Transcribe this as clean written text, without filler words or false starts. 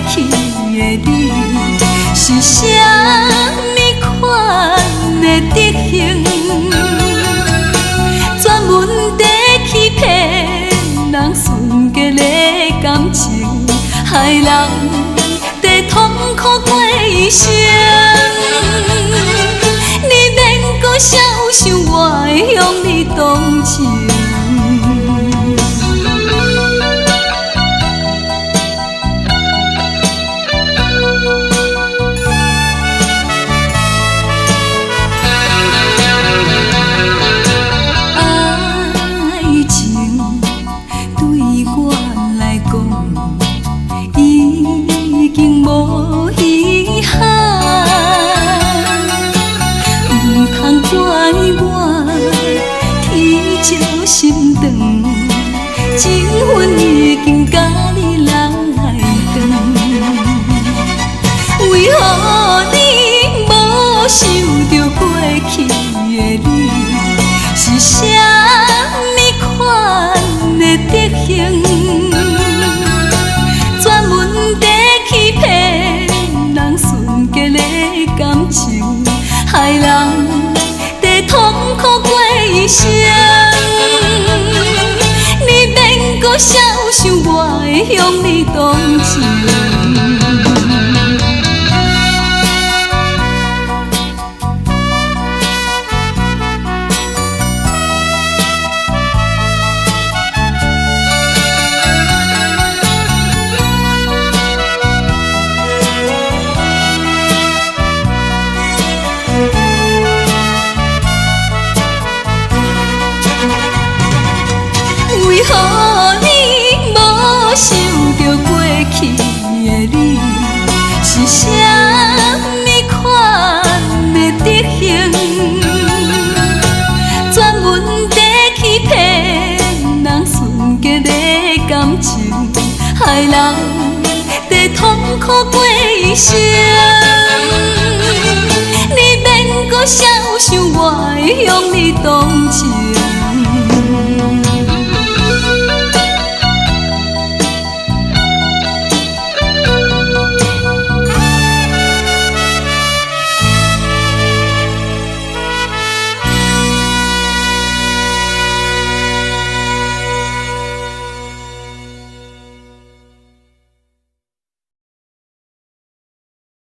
去的你，是啥物款的德行？专门在欺骗人纯洁的感情，害人在痛苦过一生。你免搁想想，我会向你动情。心肠，情分已经甲你来断，为何你无想着过去的你？是啥物款的德行？专门在欺骗人纯洁的感情，害人在痛苦过一生。想想，我会向你动情。为何？想着过去的你，是啥物款的德行？专门在欺骗人纯洁的感情，害人在痛苦过一生。你免搁想想，我会向你动情。